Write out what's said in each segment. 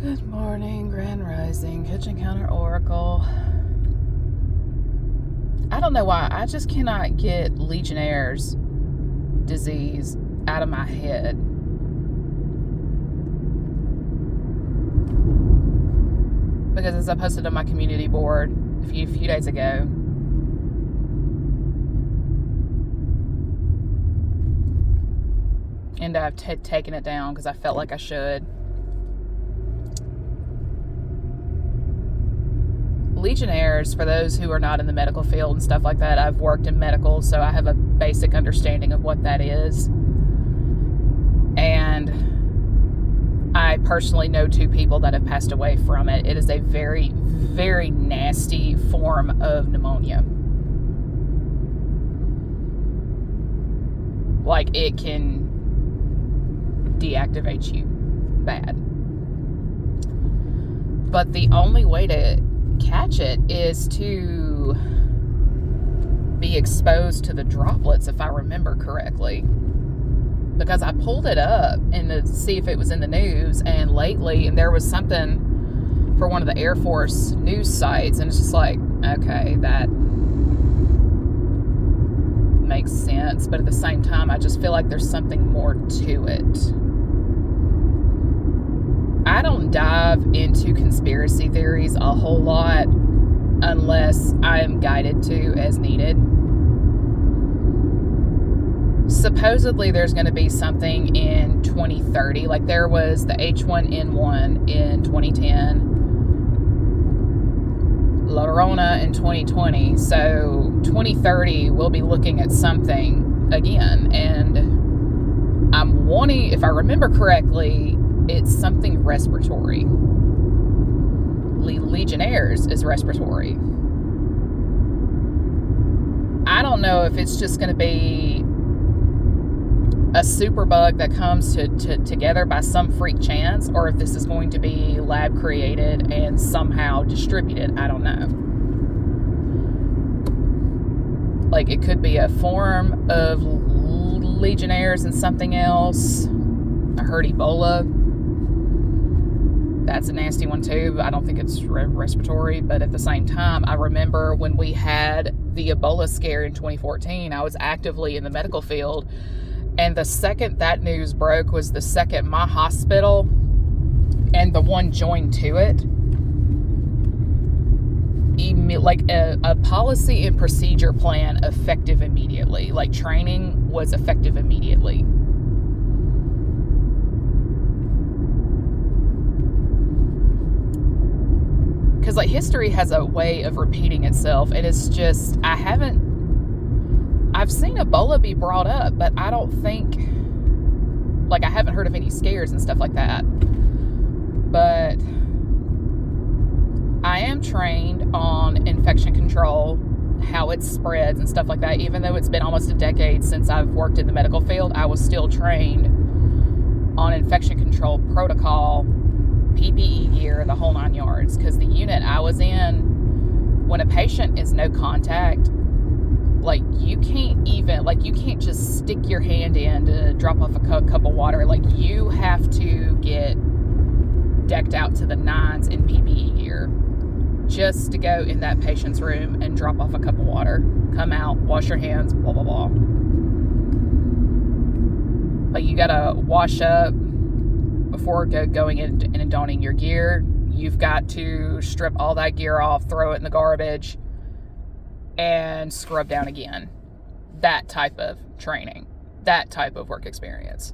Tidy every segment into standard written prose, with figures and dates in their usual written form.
Good morning, Grand Rising, Kitchen Counter Oracle. I don't know why, I just cannot get Legionnaire's disease out of my head. Because as I posted on my community board a few days ago, and I've taken it down because I felt like I should. Legionnaires, for those who are not in the medical field and stuff like that, I've worked in medical, so I have a basic understanding of what that is. And I personally know 2 people that have passed away from it. It is a very, very nasty form of pneumonia. Like, it can deactivate you bad. But the only way to catch it is to be exposed to the droplets, if I remember correctly, because I pulled it up and to see if it was in the news, and lately, and there was something for one of the Air Force news sites, and it's just like, okay, that makes sense, but at the same time, I just feel like there's something more to it. I don't dive into conspiracy theories a whole lot unless I am guided to as needed. Supposedly there's going to be something in 2030, like there was the H1N1 in 2010, La Llorona in 2020, so 2030 we'll be looking at something again, and I'm wanting, if I remember correctly, it's something respiratory. Legionnaire's is respiratory. I don't know if it's just going to be a superbug that comes together by some freak chance, or if this is going to be lab created and somehow distributed. I don't know. Like, it could be a form of Legionnaire's and something else. I heard Ebola. That's a nasty one too. I don't think it's respiratory, but at the same time, I remember when we had the Ebola scare in 2014, I was actively in the medical field, and the second that news broke was the second my hospital and the one joined to it, like a policy and procedure plan effective immediately. Like, training was effective immediately. Because, like, history has a way of repeating itself, and it's just, I've seen Ebola be brought up, but I don't think, like, I haven't heard of any scares and stuff like that. But I am trained on infection control, how it spreads and stuff like that. Even though it's been almost a decade since I've worked in the medical field, I was still trained on infection control protocol, PPE gear, the whole 9 yards. Because the unit I was in, when a patient is no contact, like, you can't just stick your hand in to drop off a cup of water. Like, you have to get decked out to the nines in PPE gear just to go in that patient's room and drop off a cup of water, come out, wash your hands, blah, blah, blah. Like, you gotta wash up before going in and donning your gear. You've got to strip all that gear off, throw it in the garbage, and scrub down again. That type of training, that type of work experience.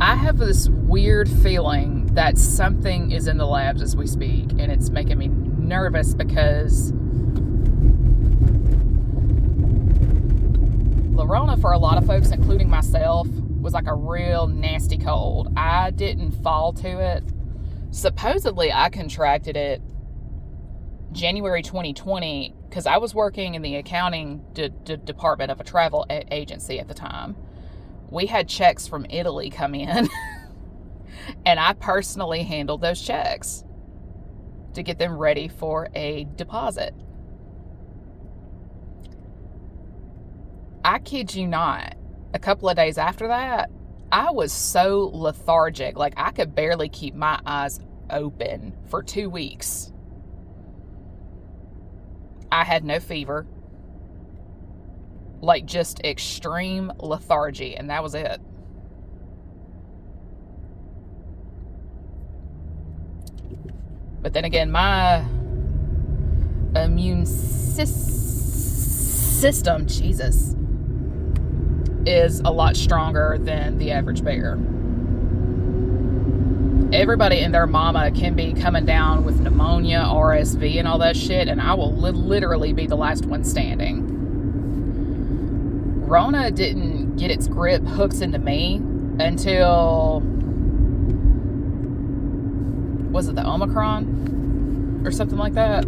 I have this weird feeling that something is in the labs as we speak, and it's making me nervous because La Llorona, for a lot of folks, including myself, was like a real nasty cold. I didn't fall to it. Supposedly, I contracted it January 2020 because I was working in the accounting department of a travel agency at the time. We had checks from Italy come in, and I personally handled those checks to get them ready for a deposit. I kid you not, a couple of days after that, I was so lethargic. Like, I could barely keep my eyes open for 2 weeks. I had no fever. Like, just extreme lethargy, and that was it. But then again, my immune system, Jesus, is a lot stronger than the average bear. Everybody and their mama can be coming down with pneumonia, RSV, and all that shit, and I will literally be the last one standing. Rona didn't get its grip hooks into me until, was it the Omicron or something like that?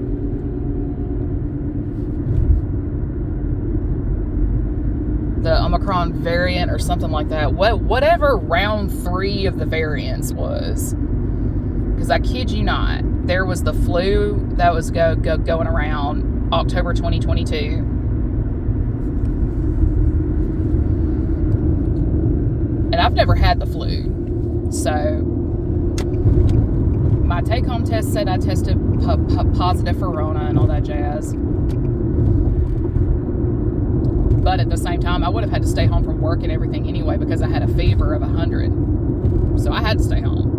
The Omicron variant or something like that. Whatever round 3 of the variants was. Because I kid you not, there was the flu that was going around October 2022. And I've never had the flu. So my take-home test said I tested positive for Rona and all that jazz. But at the same time, I would have had to stay home from work and everything anyway because I had a fever of 100. So I had to stay home.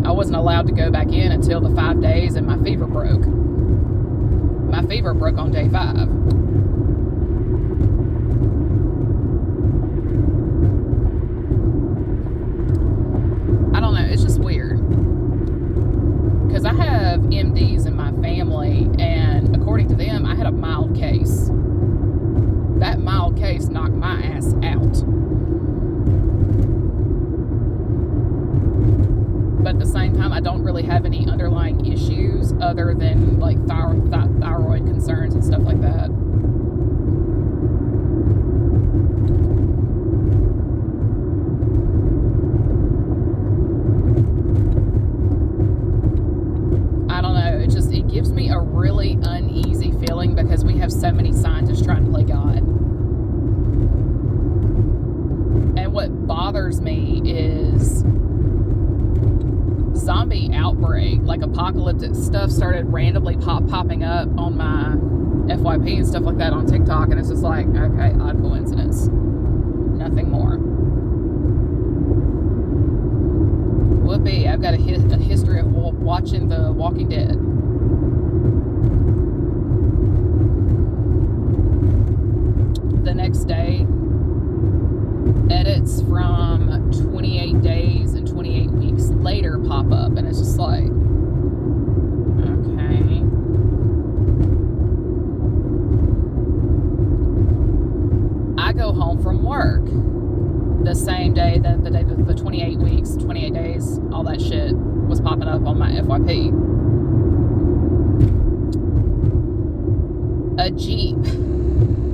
I wasn't allowed to go back in until the 5 days, and my fever broke. My fever broke on day 5. I don't know. It's just weird. Because I have MDs in my family, and according to them, I had a mild case. That mild case knocked my ass out. But at the same time, I don't really have any underlying issues other than like thyroid concerns and stuff like that. I don't know. It gives me a really uneasy feeling because we have so many scientists trying to play God. And what bothers me is zombie outbreak, like apocalyptic stuff started randomly popping up on my FYP and stuff like that on TikTok, and it's just like, okay, odd coincidence. Nothing more. Whoopee, I've got a history of watching The Walking Dead. The next day, edits from 28 days and 28 weeks later pop up, and it's just like, okay. I go home from work the same day that the 28 weeks, 28 days, all that shit was popping up on my FYP. A Jeep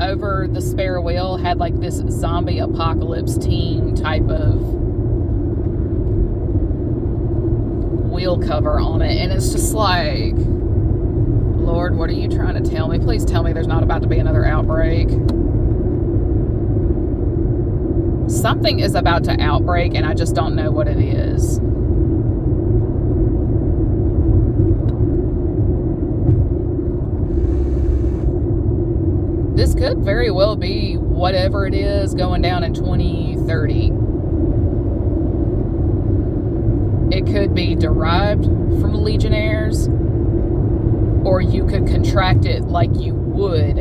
over the spare wheel had like this zombie apocalypse team type of wheel cover on it, and it's just like, Lord, what are you trying to tell me? Please tell me there's not about to be another outbreak. Something is about to outbreak, and I just don't know what it is. This could very well be whatever it is going down in 2030. It could be derived from Legionnaires, or you could contract it like you would